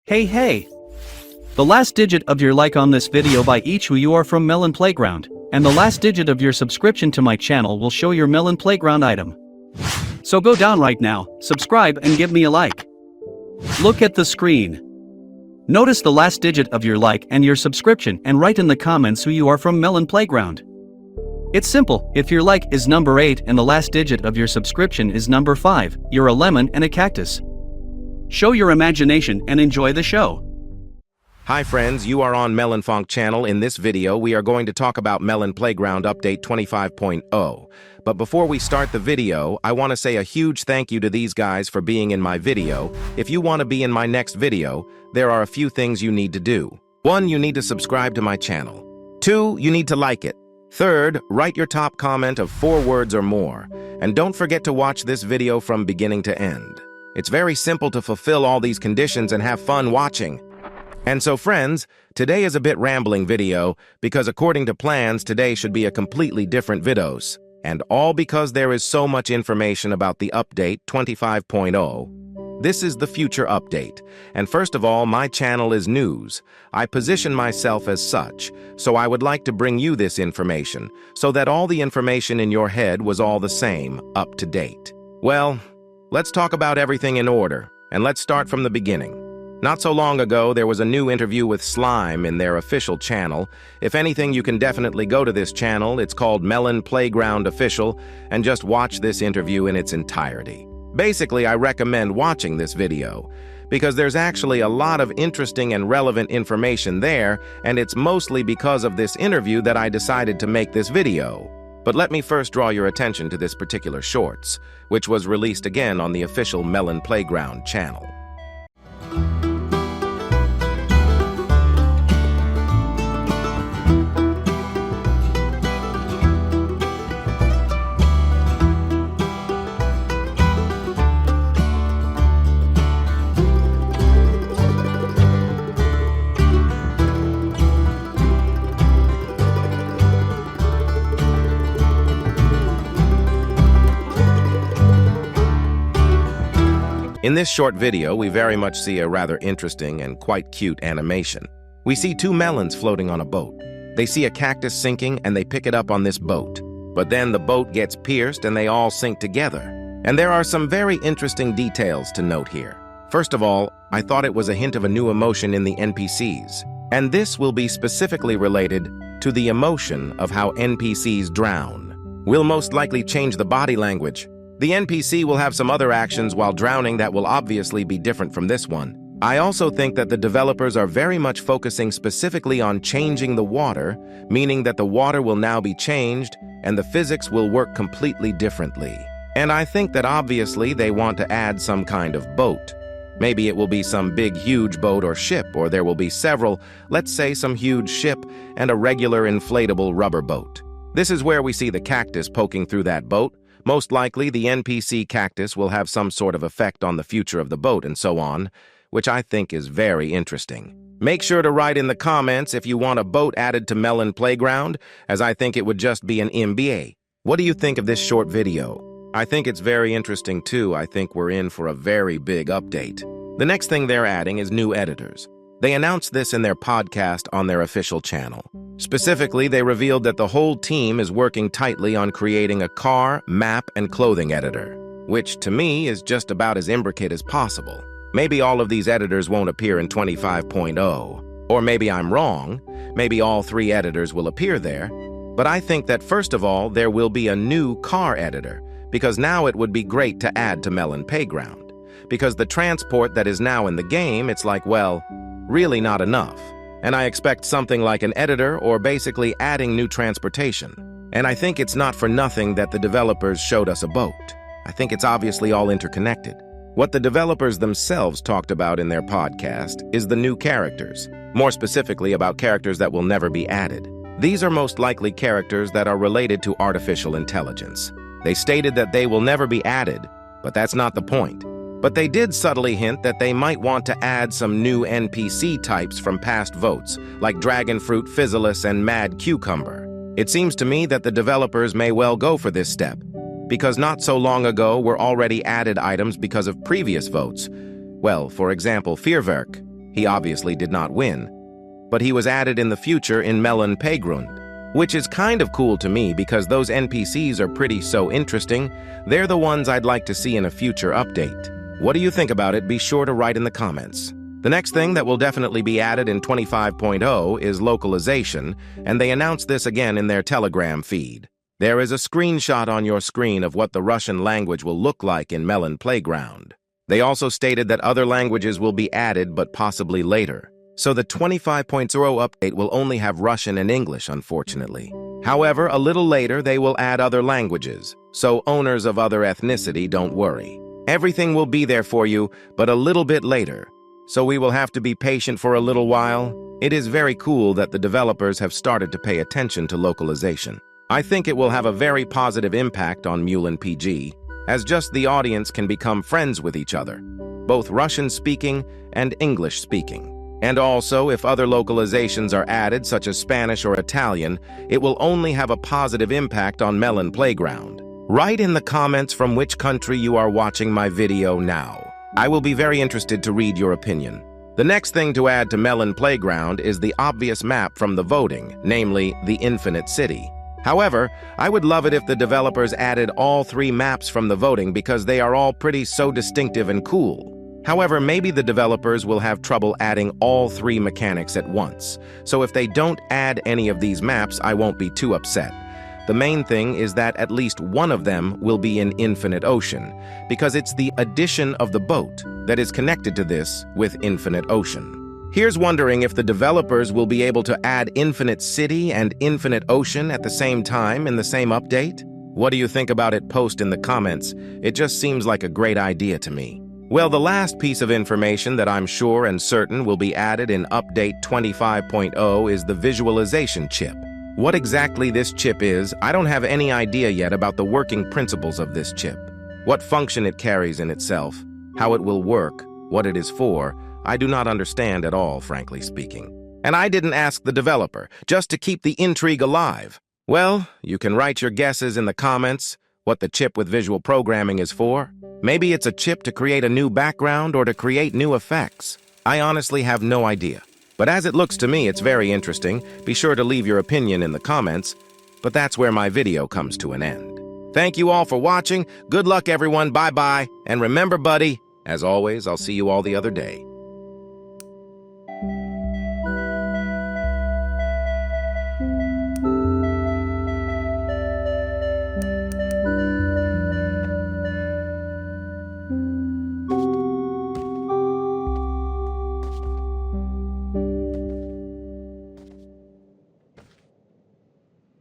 Hey! The last digit of your like on this video by each who you are from Melon Playground, and the last digit of your subscription to my channel will show your Melon Playground item. So go down right now, subscribe and give me a like. Look at the screen. Notice the last digit of your like and your subscription and write in the comments who you are from Melon Playground. It's simple, if your like is number 8 and the last digit of your subscription is number 5, you're a lemon and a cactus. Show your imagination and enjoy the show. Hi friends, you are on Melonfonk channel. In this video, we are going to talk about Melon Playground Update 25.0. But before we start the video, I want to say a huge thank you to these guys for being in my video. If you want to be in my next video, there are a few things you need to do. 1, you need to subscribe to my channel. 2, you need to like it. 3rd, write your top comment of 4 words or more. And don't forget to watch this video from beginning to end. It's very simple to fulfill all these conditions and have fun watching. And so friends, today is a bit rambling video because according to plans, today should be a completely different videos. And all because there is so much information about the update 25.0. This is the future update. And first of all, my channel is news. I position myself as such, so I would like to bring you this information so that all the information in your head was all the same, up to date. Well, let's talk about everything in order, and let's start from the beginning. Not so long ago, there was a new interview with Slime in their official channel. If anything, you can definitely go to this channel. It's called Melon Playground Official, and just watch this interview in its entirety. Basically, I recommend watching this video, because there's actually a lot of interesting and relevant information there, and it's mostly because of this interview that I decided to make this video. But let me first draw your attention to this particular shorts, which was released again on the official Melon Playground channel. In this short video, we very much see a rather interesting and quite cute animation. We see 2 melons floating on a boat. They see a cactus sinking and they pick it up on this boat. But then the boat gets pierced and they all sink together. And there are some very interesting details to note here. First of all, I thought it was a hint of a new emotion in the NPCs. And this will be specifically related to the emotion of how NPCs drown. We'll most likely change the body language. The NPC will have some other actions while drowning that will obviously be different from this one. I also think that the developers are very much focusing specifically on changing the water, meaning that the water will now be changed and the physics will work completely differently. And I think that obviously they want to add some kind of boat. Maybe it will be some big huge boat or ship, or there will be several, let's say some huge ship and a regular inflatable rubber boat. This is where we see the cactus poking through that boat. Most likely, the NPC cactus will have some sort of effect on the future of the boat and so on, which I think is very interesting. Make sure to write in the comments if you want a boat added to Melon Playground, as I think it would just be an MBA. What do you think of this short video? I think it's very interesting too. I think we're in for a very big update. The next thing they're adding is new editors. They announced this in their podcast on their official channel. Specifically, they revealed that the whole team is working tightly on creating a car, map, and clothing editor, which to me is just about as intricate as possible. Maybe all of these editors won't appear in 25.0, or maybe I'm wrong. Maybe all 3 editors will appear there. But I think that first of all, there will be a new car editor, because now it would be great to add to Melon Playground. Because the transport that is now in the game, it's like, well, really not enough. And I expect something like an editor or basically adding new transportation. And I think it's not for nothing that the developers showed us a boat. I think it's obviously all interconnected. What the developers themselves talked about in their podcast is the new characters, more specifically about characters that will never be added. These are most likely characters that are related to artificial intelligence. They stated that they will never be added, but that's not the point. But they did subtly hint that they might want to add some new NPC types from past votes, like Dragonfruit, Fizzlus, and Mad Cucumber. It seems to me that the developers may well go for this step, because not so long ago were already added items because of previous votes. Well, for example, Fearwerk. He obviously did not win, but he was added in the future in Melon Playground, which is kind of cool to me because those NPCs are pretty so interesting. They're the ones I'd like to see in a future update. What do you think about it? Be sure to write in the comments. The next thing that will definitely be added in 25.0 is localization, and they announced this again in their Telegram feed. There is a screenshot on your screen of what the Russian language will look like in Melon Playground. They also stated that other languages will be added, but possibly later. So the 25.0 update will only have Russian and English, unfortunately. However, a little later they will add other languages, so owners of other ethnicity don't worry. Everything will be there for you, but a little bit later. So we will have to be patient for a little while. It is very cool that the developers have started to pay attention to localization. I think it will have a very positive impact on Melon PG, as just the audience can become friends with each other, both Russian-speaking and English-speaking. And also, if other localizations are added, such as Spanish or Italian, it will only have a positive impact on Melon Playground. Write in the comments from which country you are watching my video now. I will be very interested to read your opinion. The next thing to add to Melon Playground is the obvious map from the voting, namely the Infinite City. However, I would love it if the developers added all 3 maps from the voting because they are all pretty so distinctive and cool. However, maybe the developers will have trouble adding all 3 mechanics at once, so if they don't add any of these maps, I won't be too upset. The main thing is that at least one of them will be in Infinite Ocean, because it's the addition of the boat that is connected to this with Infinite Ocean. Here's wondering if the developers will be able to add Infinite City and Infinite Ocean at the same time in the same update? What do you think about it? Post in the comments. It just seems like a great idea to me. Well, the last piece of information that I'm sure and certain will be added in Update 25.0 is the visualization chip. What exactly this chip is, I don't have any idea yet about the working principles of this chip. What function it carries in itself, how it will work, what it is for, I do not understand at all, frankly speaking. And I didn't ask the developer, just to keep the intrigue alive. Well, you can write your guesses in the comments, what the chip with visual programming is for. Maybe it's a chip to create a new background or to create new effects. I honestly have no idea. But as it looks to me, it's very interesting. Be sure to leave your opinion in the comments. But that's where my video comes to an end. Thank you all for watching. Good luck, everyone. Bye-bye. And remember, buddy, as always, I'll see you all the other day.